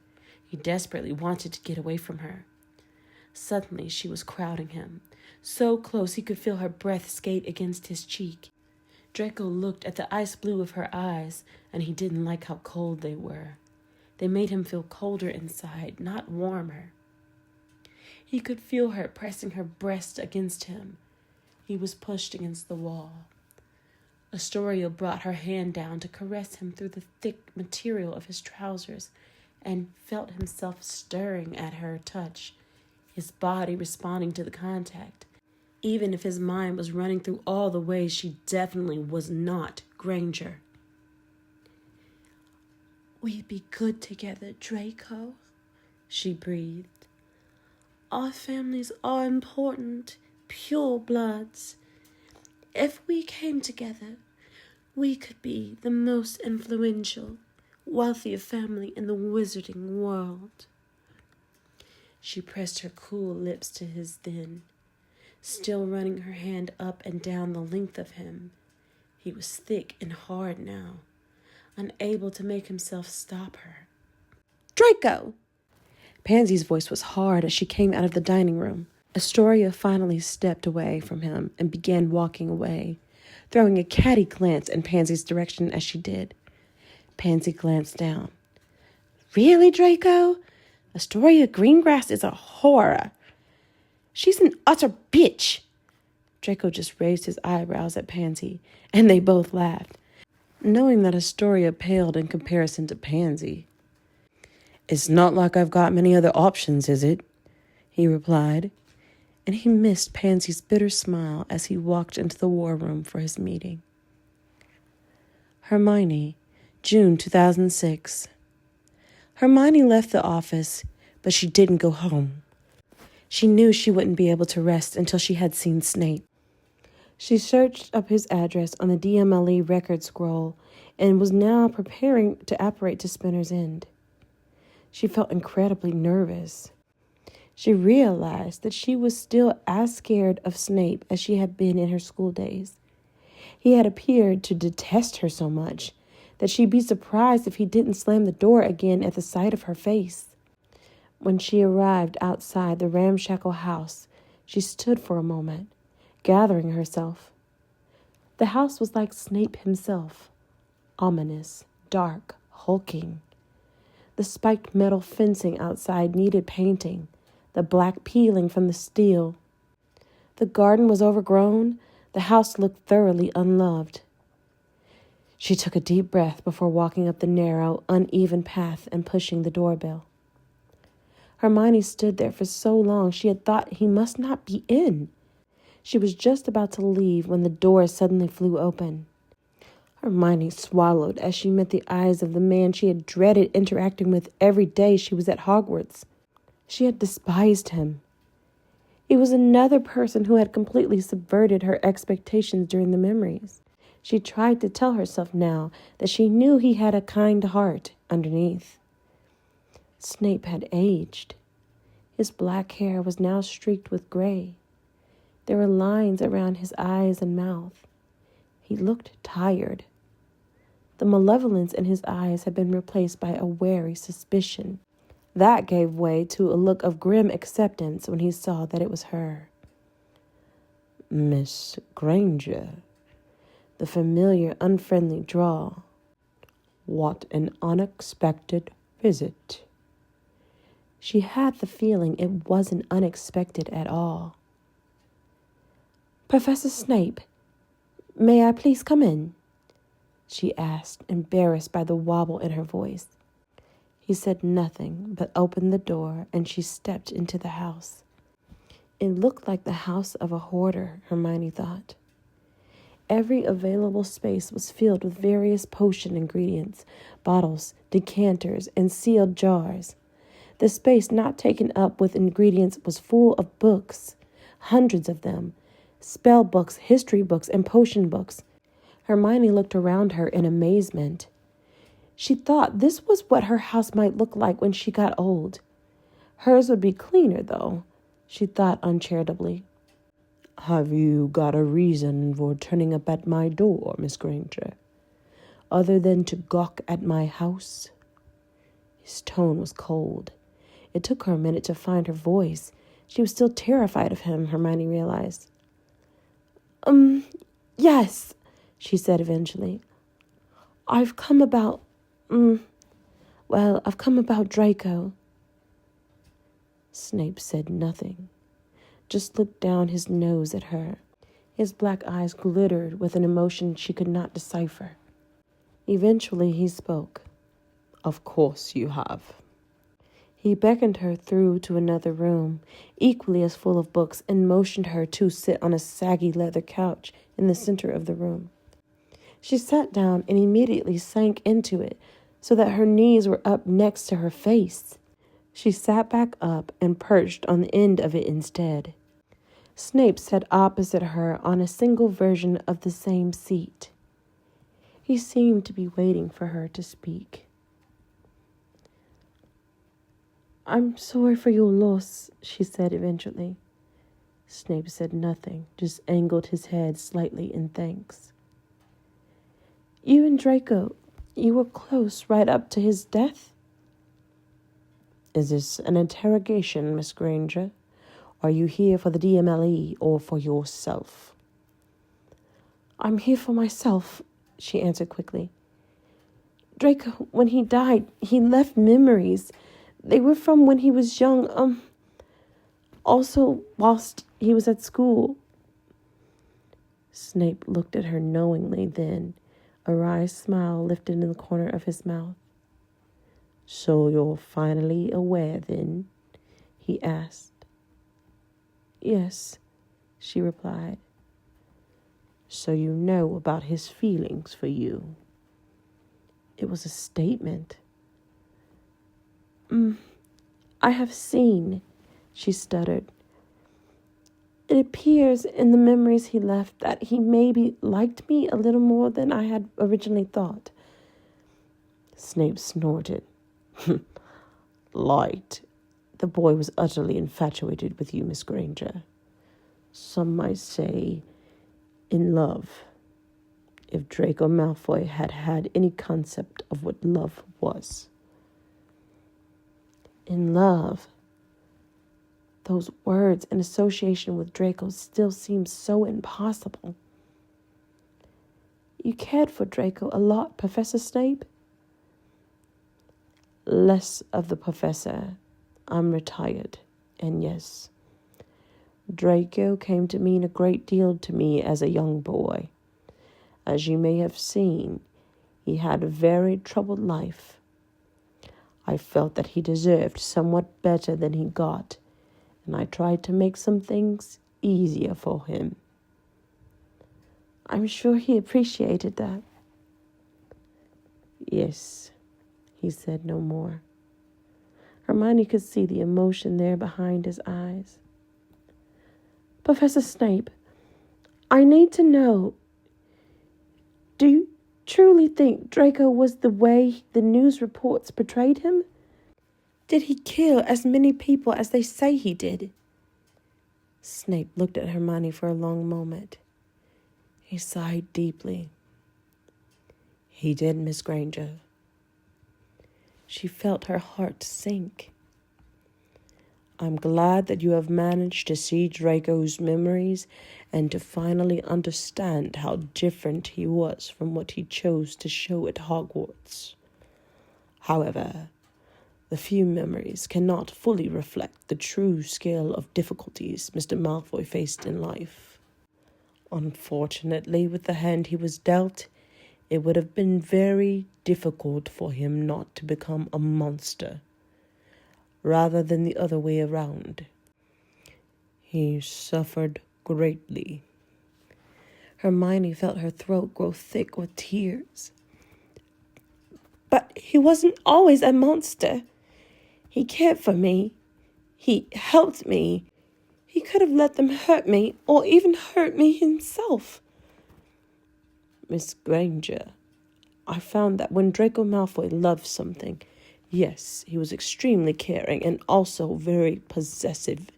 He desperately wanted to get away from her. Suddenly she was crowding him, so close he could feel her breath skate against his cheek. Draco looked at the ice blue of her eyes, and he didn't like how cold they were. They made him feel colder inside, not warmer. He could feel her pressing her breast against him. He was pushed against the wall. Astoria brought her hand down to caress him through the thick material of his trousers and felt himself stirring at her touch, his body responding to the contact, even if his mind was running through all the ways she definitely was not Granger. "We'd be good together, Draco," she breathed. "Our families are important, pure bloods. If we came together, we could be the most influential, wealthier family in the wizarding world." She pressed her cool lips to his then, still running her hand up and down the length of him. He was thick and hard now, unable to make himself stop her. "Draco!" Pansy's voice was hard as she came out of the dining room. Astoria finally stepped away from him and began walking away, throwing a catty glance in Pansy's direction as she did. Pansy glanced down. "Really, Draco? Astoria Greengrass is a horror. She's an utter bitch." Draco just raised his eyebrows at Pansy, and they both laughed, knowing that Astoria paled in comparison to Pansy. "It's not like I've got many other options, is it?" he replied, and he missed Pansy's bitter smile as he walked into the war room for his meeting. Hermione, June 2006. Hermione left the office, but she didn't go home. She knew she wouldn't be able to rest until she had seen Snape. She searched up his address on the DMLE record scroll and was now preparing to apparate to Spinner's End. She felt incredibly nervous. She realized that she was still as scared of Snape as she had been in her school days. He had appeared to detest her so much that she'd be surprised if he didn't slam the door again at the sight of her face. When she arrived outside the ramshackle house, she stood for a moment, gathering herself. The house was like Snape himself, ominous, dark, hulking. The spiked metal fencing outside needed painting, the black peeling from the steel. The garden was overgrown. The house looked thoroughly unloved. She took a deep breath before walking up the narrow, uneven path and pushing the doorbell. Hermione stood there for so long she had thought he must not be in. She was just about to leave when the door suddenly flew open. Hermione swallowed as she met the eyes of the man she had dreaded interacting with every day she was at Hogwarts. She had despised him. He was another person who had completely subverted her expectations during the memories. She tried to tell herself now that she knew he had a kind heart underneath. Snape had aged. His black hair was now streaked with gray. There were lines around his eyes and mouth. He looked tired. The malevolence in his eyes had been replaced by a wary suspicion. That gave way to a look of grim acceptance when he saw that it was her. "Miss Granger," the familiar, unfriendly drawl. "What an unexpected visit." She had the feeling it wasn't unexpected at all. "Professor Snape, may I please come in?" she asked, embarrassed by the wobble in her voice. He said nothing, but opened the door, and she stepped into the house. It looked like the house of a hoarder, Hermione thought. Every available space was filled with various potion ingredients, bottles, decanters, and sealed jars. The space not taken up with ingredients was full of books, hundreds of them, spell books, history books, and potion books. Hermione looked around her in amazement. She thought this was what her house might look like when she got old. Hers would be cleaner, though, she thought uncharitably. "Have you got a reason for turning up at my door, Miss Granger, other than to gawk at my house?" His tone was cold. It took her a minute to find her voice. She was still terrified of him, Hermione realized. Yes," she said eventually. I've come about Draco. Snape said nothing, just looked down his nose at her. His black eyes glittered with an emotion she could not decipher. Eventually he spoke. Of course you have. He beckoned her through to another room, equally as full of books, and motioned her to sit on a saggy leather couch in the center of the room. She sat down and immediately sank into it, so that her knees were up next to her face. She sat back up and perched on the end of it instead. Snape sat opposite her on a single version of the same seat. He seemed to be waiting for her to speak. I'm sorry for your loss, she said eventually. Snape said nothing, just angled his head slightly in thanks. You and Draco, you were close right up to his death? Is this an interrogation, Miss Granger? Are you here for the DMLE or for yourself? I'm here for myself, she answered quickly. Draco, when he died, he left memories. They were from when he was young, also whilst he was at school. Snape looked at her knowingly then, a wry smile lifted in the corner of his mouth. So you're finally aware then? He asked. Yes, she replied. So you know about his feelings for you? It was a statement. I have seen, she stuttered. It appears in the memories he left that he maybe liked me a little more than I had originally thought. Snape snorted. Liked. The boy was utterly infatuated with you, Miss Granger. Some might say in love. If Draco Malfoy had had any concept of what love was. In love. Those words in association with Draco still seem so impossible. You cared for Draco a lot, Professor Snape? Less of the professor. I'm retired, and yes, Draco came to mean a great deal to me as a young boy. As you may have seen, he had a very troubled life. I felt that he deserved somewhat better than he got, and I tried to make some things easier for him. I'm sure he appreciated that. Yes, he said no more. Hermione could see the emotion there behind his eyes. Professor Snape, I need to know, do you truly think Draco was the way the news reports portrayed him? Did he kill as many people as they say he did? Snape looked at Hermione for a long moment. He sighed deeply. He did, Miss Granger. She felt her heart sink. I'm glad that you have managed to see Draco's memories and to finally understand how different he was from what he chose to show at Hogwarts. However, the few memories cannot fully reflect the true scale of difficulties Mr. Malfoy faced in life. Unfortunately, with the hand he was dealt, it would have been very difficult for him not to become a monster, rather than the other way around. He suffered greatly. Hermione felt her throat grow thick with tears. But he wasn't always a monster. He cared for me. He helped me. He could have let them hurt me, or even hurt me himself. Miss Granger, I found that when Draco Malfoy loved something, yes, he was extremely caring and also very possessive.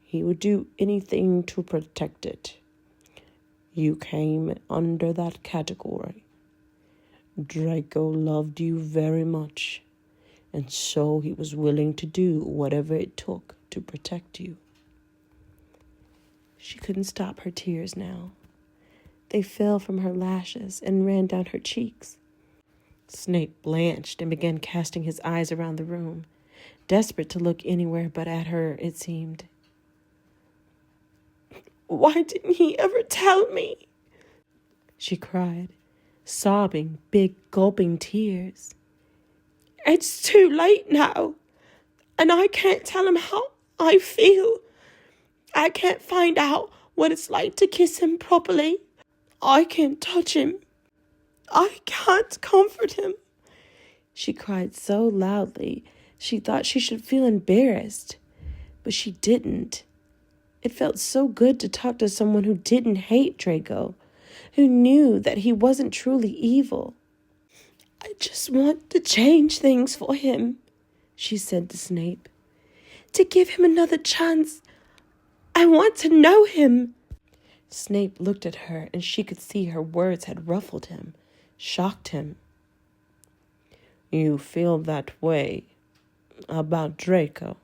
He would do anything to protect it. You came under that category. Draco loved you very much, and so he was willing to do whatever it took to protect you. She couldn't stop her tears now. They fell from her lashes and ran down her cheeks. Snape blanched and began casting his eyes around the room, desperate to look anywhere but at her, it seemed. Why didn't he ever tell me? She cried, sobbing big gulping tears. It's too late now, and I can't tell him how I feel. I can't find out what it's like to kiss him properly. I can't touch him. I can't comfort him. She cried so loudly she thought she should feel embarrassed, but she didn't. It felt so good to talk to someone who didn't hate Draco, who knew that he wasn't truly evil. I just want to change things for him, she said to Snape. To give him another chance. I want to know him. Snape looked at her, and she could see her words had ruffled him, shocked him. You feel that way about Draco?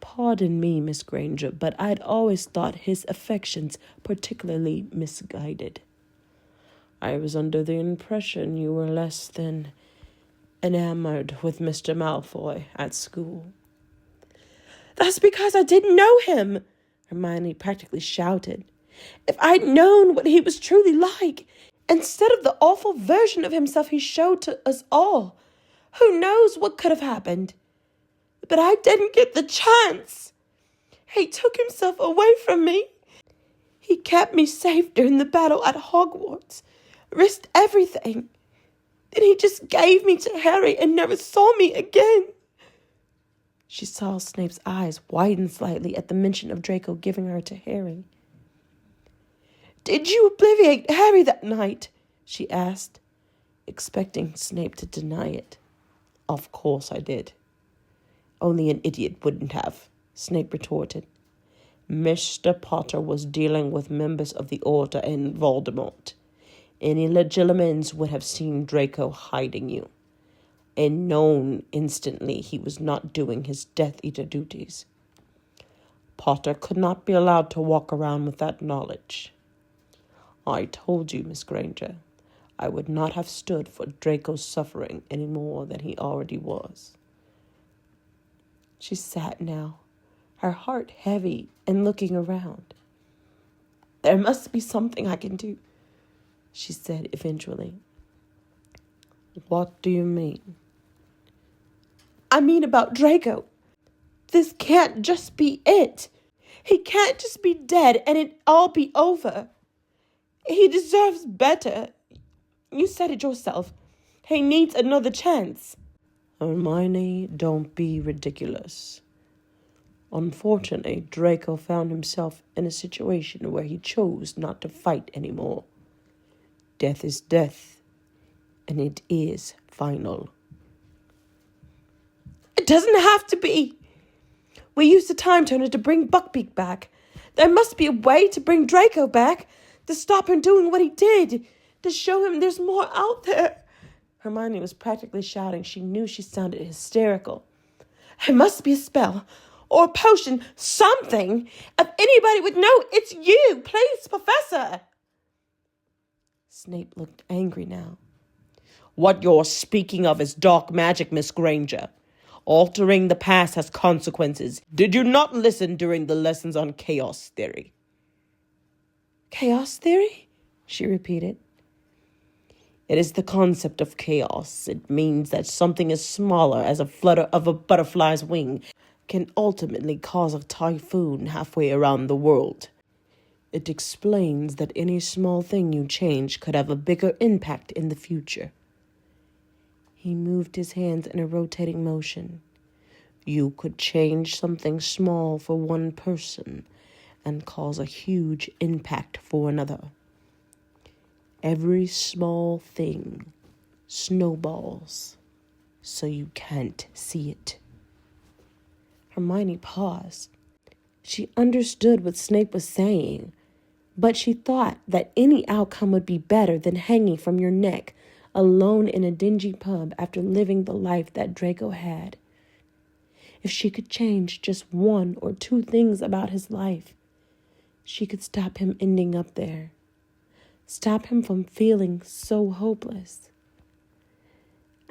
Pardon me, Miss Granger, but I'd always thought his affections particularly misguided. I was under the impression you were less than enamored with Mr. Malfoy at school. That's because I didn't know him, Hermione practically shouted. If I'd known what he was truly like, instead of the awful version of himself he showed to us all, who knows what could have happened? But I didn't get the chance. He took himself away from me. He kept me safe during the battle at Hogwarts, risked everything. Then he just gave me to Harry and never saw me again. She saw Snape's eyes widen slightly at the mention of Draco giving her to Harry. Did you obliviate Harry that night? She asked, expecting Snape to deny it. Of course I did. Only an idiot wouldn't have, Snape retorted. Mr. Potter was dealing with members of the Order and Voldemort. Any legilimens would have seen Draco hiding you, and known instantly he was not doing his Death Eater duties. Potter could not be allowed to walk around with that knowledge. I told you, Miss Granger, I would not have stood for Draco's suffering any more than he already was. She sat now, her heart heavy and looking around. There must be something I can do, she said eventually. What do you mean? I mean about Draco. This can't just be it. He can't just be dead and it all be over. He deserves better. You said it yourself. He needs another chance. Hermione, don't be ridiculous. Unfortunately, Draco found himself in a situation where he chose not to fight anymore. Death is death, and it is final. It doesn't have to be. We used the time turner to bring Buckbeak back. There must be a way to bring Draco back, to stop him doing what he did, to show him there's more out there. Hermione was practically shouting. She knew she sounded hysterical. It must be a spell, or a potion, something. If anybody would know, it's you. Please, Professor. Snape looked angry now. What you're speaking of is dark magic, Miss Granger. Altering the past has consequences. Did you not listen during the lessons on chaos theory? Chaos theory? She repeated. It is the concept of chaos. It means that something as smaller as a flutter of a butterfly's wing can ultimately cause a typhoon halfway around the world. It explains that any small thing you change could have a bigger impact in the future. He moved his hands in a rotating motion. You could change something small for one person and cause a huge impact for another. Every small thing snowballs, so you can't see it. Hermione paused. She understood what Snape was saying, but she thought that any outcome would be better than hanging from your neck, alone in a dingy pub after living the life that Draco had. If she could change just one or two things about his life, she could stop him ending up there. stop him from feeling so hopeless.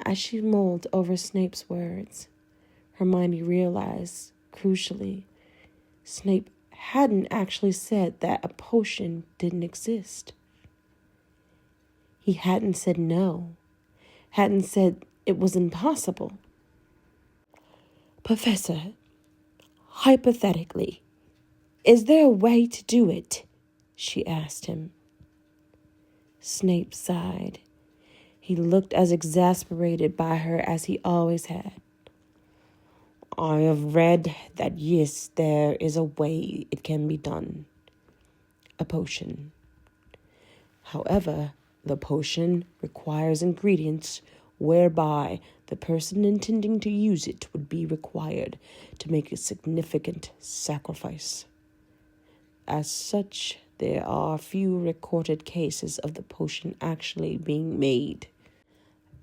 As she mulled over Snape's words, Hermione realized, crucially, Snape hadn't actually said that a potion didn't exist. He hadn't said no, hadn't said it was impossible. Professor, hypothetically, is there a way to do it? She asked him. Snape sighed. He looked as exasperated by her as he always had. I have read that yes, there is a way it can be done. A potion. However, the potion requires ingredients whereby the person intending to use it would be required to make a significant sacrifice. As such, there are few recorded cases of the potion actually being made.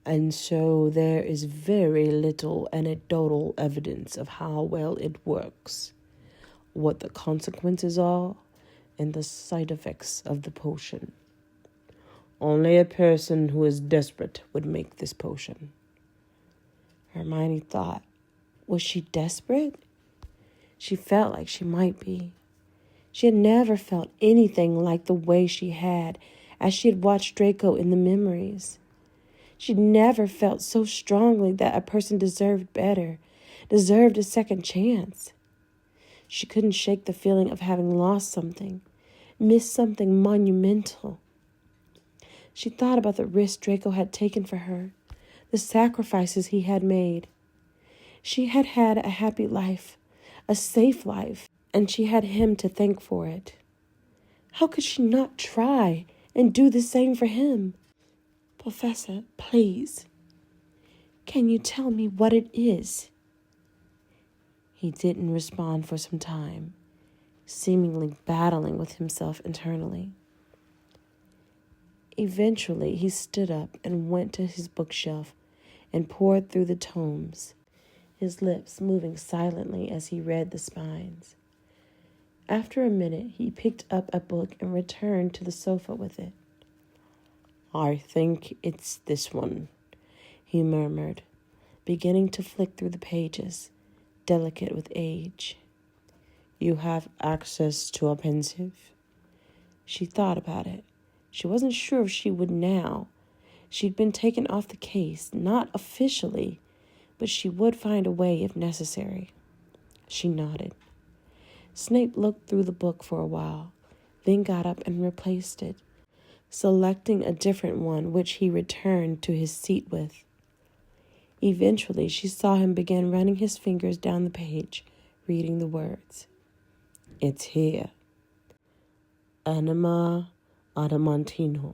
And so there is very little anecdotal evidence of how well it works, what the consequences are, and the side effects of the potion. Only a person who is desperate would make this potion. Hermione thought, was she desperate? She felt like she might be. She had never felt anything like the way she had as she had watched Draco in the memories. She'd never felt so strongly that a person deserved better, deserved a second chance. She couldn't shake the feeling of having lost something, missed something monumental. She thought about the risk Draco had taken for her, the sacrifices he had made. She had had a happy life, a safe life, and she had him to thank for it. How could she not try and do the same for him? Professor, please, can you tell me what it is? He didn't respond for some time, seemingly battling with himself internally. Eventually, he stood up and went to his bookshelf and poured through the tomes, his lips moving silently as he read the spines. After a minute, he picked up a book and returned to the sofa with it. I think it's this one, he murmured, beginning to flick through the pages, delicate with age. You have access to a pensive? She thought about it. She wasn't sure if she would now. She'd been taken off the case, not officially, but she would find a way if necessary. She nodded. Snape looked through the book for a while, then got up and replaced it, selecting a different one which he returned to his seat with. Eventually, she saw him begin running his fingers down the page, reading the words. It's here. Anima adamantino.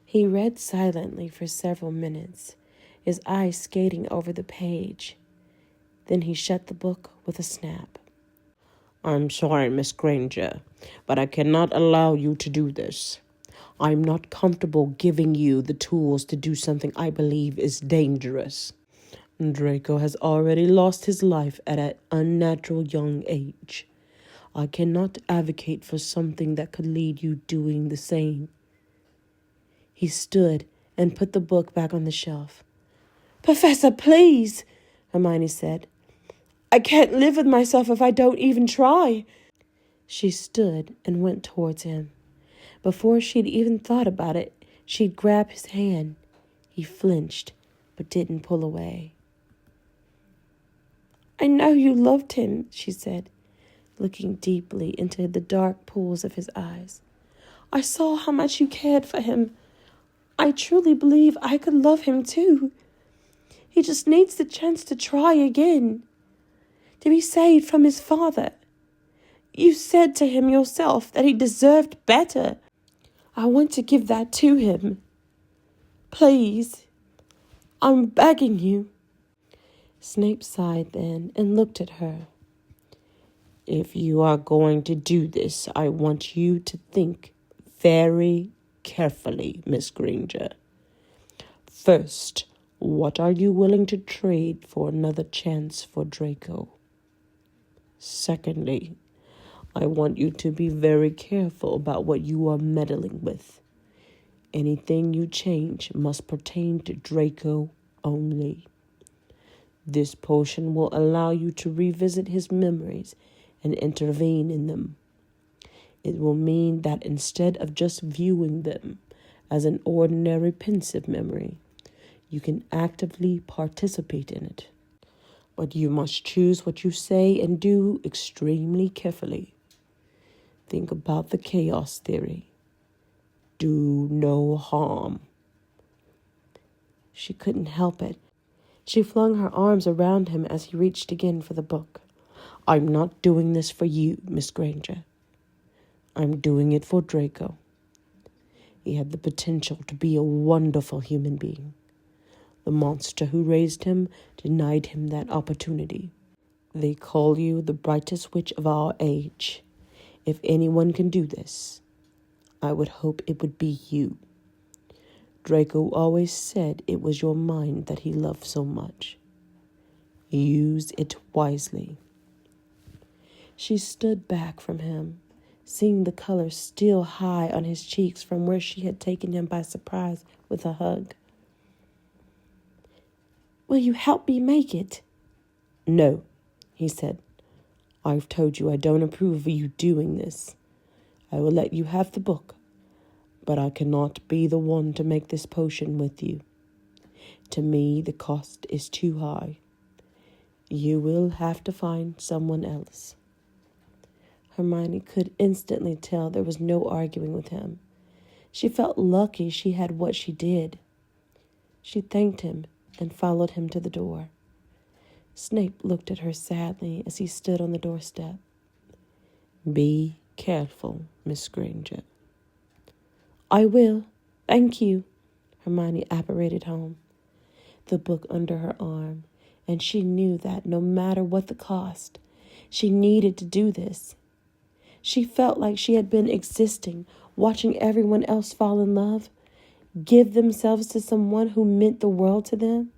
He read silently for several minutes, his eyes skating over the page. Then he shut the book with a snap. I'm sorry, Miss Granger, but I cannot allow you to do this. I'm not comfortable giving you the tools to do something I believe is dangerous. Draco has already lost his life at an unnatural young age. I cannot advocate for something that could lead you doing the same. He stood and put the book back on the shelf. Professor, please, Hermione said. I can't live with myself if I don't even try. She stood and went towards him. Before she'd even thought about it, she'd grabbed his hand. He flinched, but didn't pull away. I know you loved him, she said, looking deeply into the dark pools of his eyes. I saw how much you cared for him. I truly believe I could love him too. He just needs the chance to try again, to be saved from his father. You said to him yourself that he deserved better. I want to give that to him. Please, I'm begging you. Snape sighed then and looked at her. If you are going to do this, I want you to think very carefully, Miss Granger. First, what are you willing to trade for another chance for Draco? Secondly, I want you to be very careful about what you are meddling with. Anything you change must pertain to Draco only. This potion will allow you to revisit his memories and intervene in them. It will mean that instead of just viewing them as an ordinary pensive memory, you can actively participate in it. But you must choose what you say and do extremely carefully. Think about the chaos theory. Do no harm. She couldn't help it. She flung her arms around him as he reached again for the book. I'm not doing this for you, Miss Granger. I'm doing it for Draco. He had the potential to be a wonderful human being. The monster who raised him denied him that opportunity. They call you the brightest witch of our age. If anyone can do this, I would hope it would be you. Draco always said it was your mind that he loved so much. Use it wisely. She stood back from him, seeing the color still high on his cheeks from where she had taken him by surprise with a hug. Will you help me make it? No, he said. I've told you I don't approve of you doing this. I will let you have the book, but I cannot be the one to make this potion with you. To me, the cost is too high. You will have to find someone else. Hermione could instantly tell there was no arguing with him. She felt lucky she had what she did. She thanked him and followed him to the door. Snape looked at her sadly as he stood on the doorstep. Be careful, Miss Granger. I will. Thank you. Hermione apparated home, the book under her arm, and she knew that no matter what the cost, she needed to do this. She felt like she had been existing, watching everyone else fall in love, give themselves to someone who meant the world to them.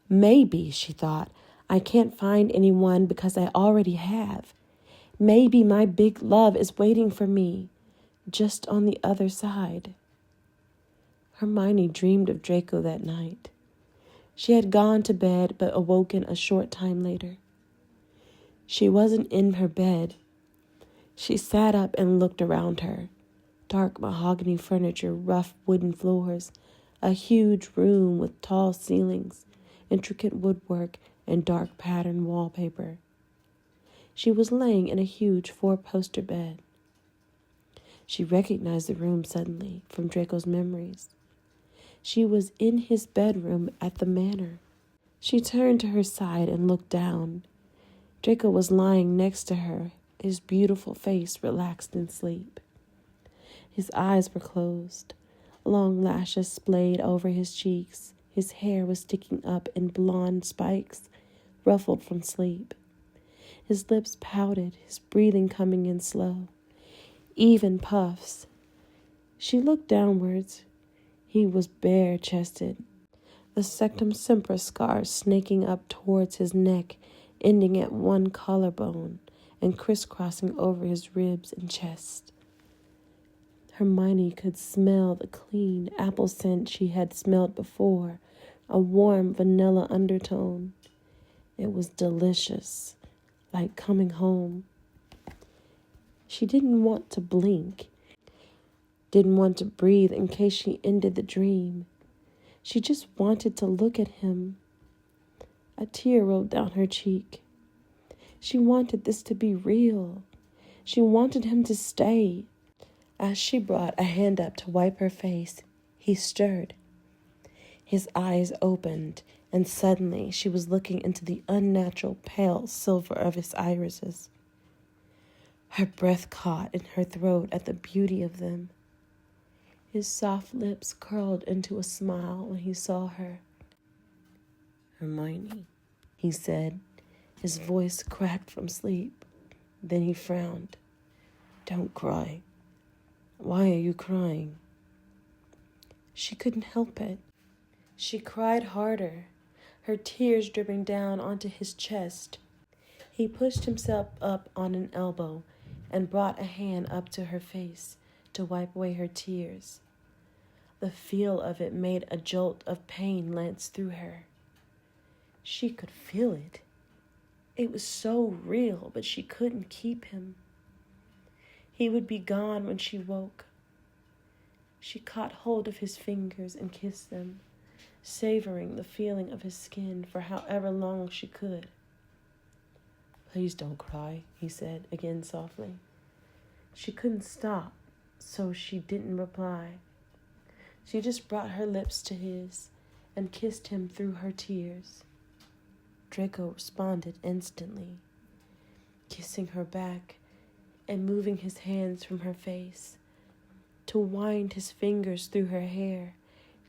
Maybe, she thought, I can't find anyone because I already have. Maybe my big love is waiting for me, just on the other side. Hermione dreamed of Draco that night. She had gone to bed but awoken a short time later. She wasn't in her bed. She sat up and looked around her. Dark mahogany furniture, rough wooden floors, a huge room with tall ceilings, intricate woodwork, and dark patterned wallpaper. She was laying in a huge 4-poster bed. She recognized the room suddenly from Draco's memories. She was in his bedroom at the manor. She turned to her side and looked down. Draco was lying next to her, his beautiful face relaxed in sleep. His eyes were closed. Long lashes splayed over his cheeks. His hair was sticking up in blonde spikes, ruffled from sleep. His lips pouted, his breathing coming in slow, even puffs. She looked downwards. He was bare-chested, the sectum sempra scars snaking up towards his neck, ending at one collarbone and crisscrossing over his ribs and chest. Hermione could smell the clean apple scent she had smelled before, a warm vanilla undertone. It was delicious, like coming home. She didn't want to blink, didn't want to breathe in case she ended the dream. She just wanted to look at him. A tear rolled down her cheek. She wanted this to be real. She wanted him to stay. As she brought a hand up to wipe her face, he stirred. His eyes opened, and suddenly she was looking into the unnatural pale silver of his irises. Her breath caught in her throat at the beauty of them. His soft lips curled into a smile when he saw her. Hermione, he said, his voice cracked from sleep. Then he frowned. Don't cry. Why are you crying? She couldn't help it. She cried harder, her tears dripping down onto his chest. He pushed himself up on an elbow and brought a hand up to her face to wipe away her tears. The feel of it made a jolt of pain lance through her. She could feel it. It was so real, but she couldn't keep him. He would be gone when she woke. She caught hold of his fingers and kissed them, savoring the feeling of his skin for however long she could. "Please don't cry," he said, again softly. She couldn't stop, so she didn't reply. She just brought her lips to his and kissed him through her tears. Draco responded instantly, kissing her back and moving his hands from her face to wind his fingers through her hair,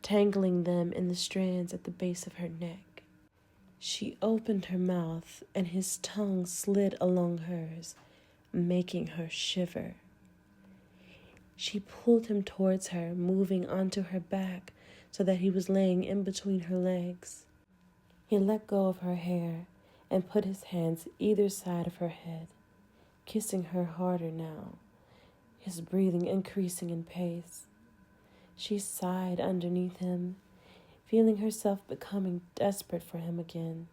tangling them in the strands at the base of her neck. She opened her mouth and his tongue slid along hers, making her shiver. She pulled him towards her, moving onto her back so that he was laying in between her legs. He let go of her hair and put his hands either side of her head, kissing her harder now, his breathing increasing in pace. She sighed underneath him, feeling herself becoming desperate for him again.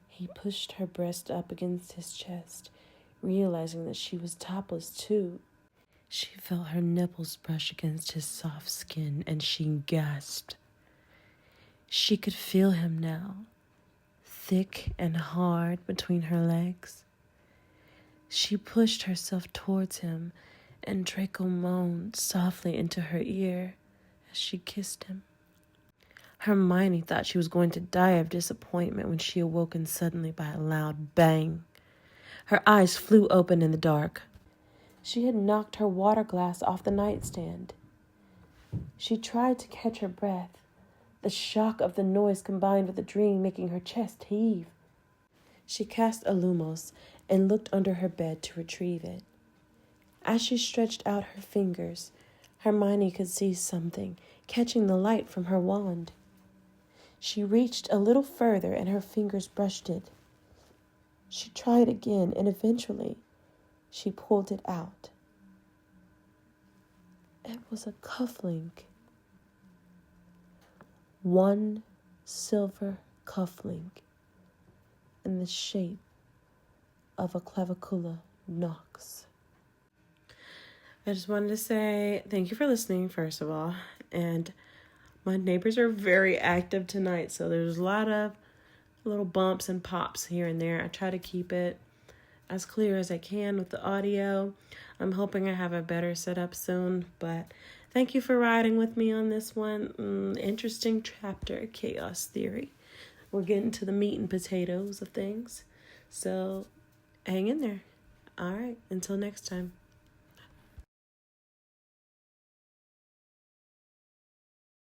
He pushed her breast up against his chest, realizing that she was topless too. She felt her nipples brush against his soft skin, and she gasped. She could feel him now, thick and hard between her legs. She pushed herself towards him, and Draco moaned softly into her ear as she kissed him. Hermione thought she was going to die of disappointment when she awoken suddenly by a loud bang. Her eyes flew open in the dark. She had knocked her water glass off the nightstand. She tried to catch her breath, the shock of the noise combined with the dream making her chest heave. She cast a lumos and looked under her bed to retrieve it. As she stretched out her fingers, Hermione could see something catching the light from her wand. She reached a little further and her fingers brushed it. She tried again and eventually she pulled it out. It was a cufflink. One silver cufflink in the shape of a clavicula nox. I just wanted to say thank you for listening, first of all. And my neighbors are very active tonight, so there's a lot of little bumps and pops here and there. I try to keep it as clear as I can with the audio. I'm hoping I have a better setup soon, but thank you for riding with me on this one. Interesting chapter, Chaos Theory. We're getting to the meat and potatoes of things, so hang in there. All right, until next time.